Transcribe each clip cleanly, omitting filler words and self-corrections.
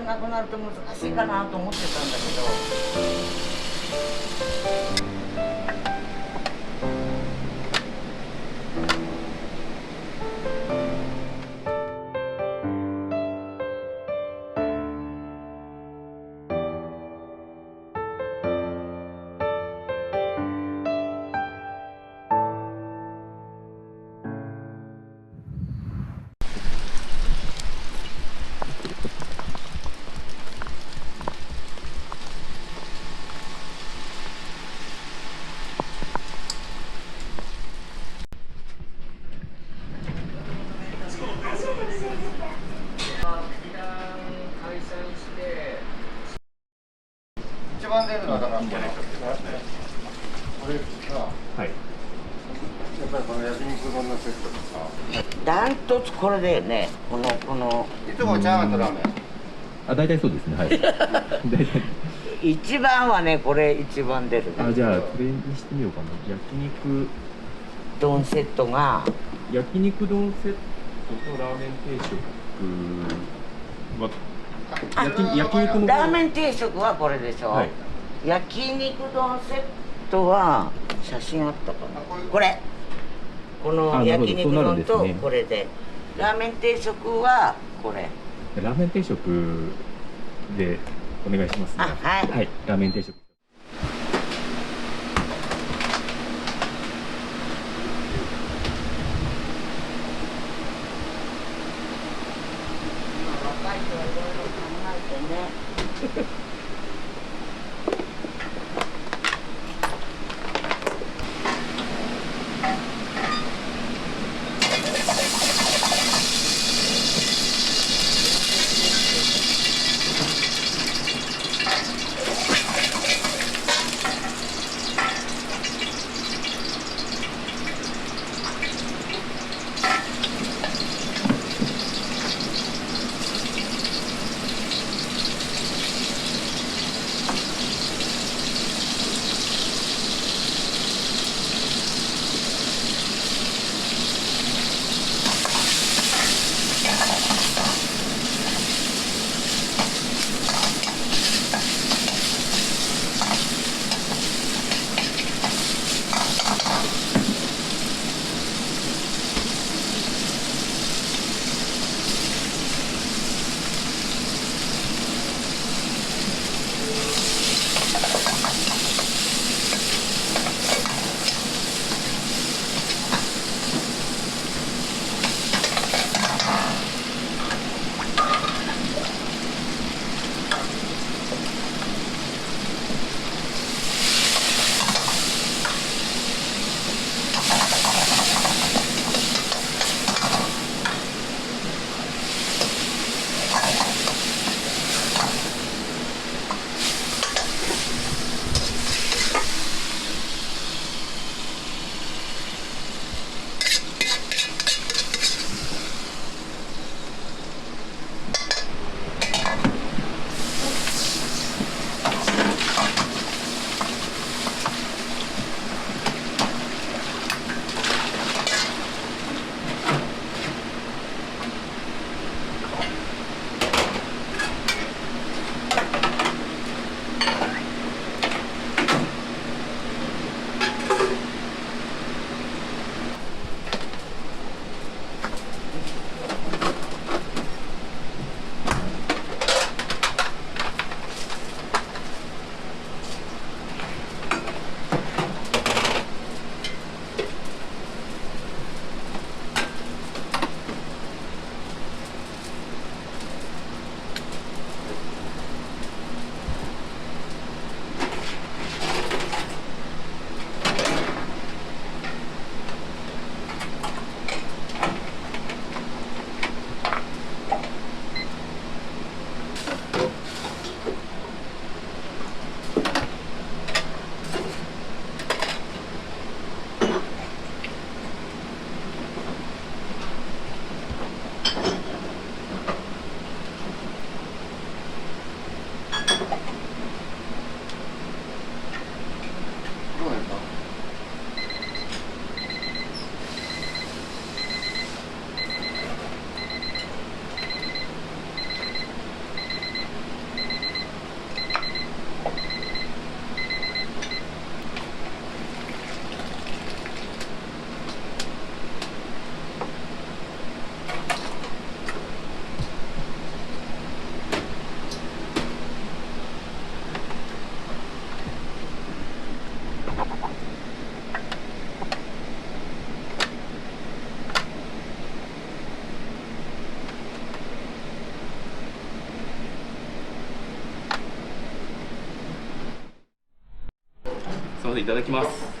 なくなると難しいかなと思ってたんだけど。一番出るのはだからこれが、はい。やっぱりこの焼肉丼のセットとか。ダントツこれだよね。このいつもチャーハンとラーメン。あ、大体そうですね。はい。大体。一番はね、これ一番出るね。あ、じゃあそれにしてみようかな。焼肉丼セットが焼肉丼セットとラーメン定食は焼肉のラーメン定食はこれでしょ、はい、焼肉丼セットは写真あったかな、これこの焼肉丼とこれで、ラーメン定食はこれラーメン定食でお願いしますね。はい、はい、ラーメン定食。若い人はいろいろ考えてね。せん、いただきます。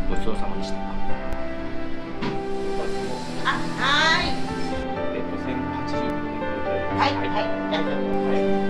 ごちそうさまでした。あ、はーい。1080円で。はい、はい、大丈夫。はい。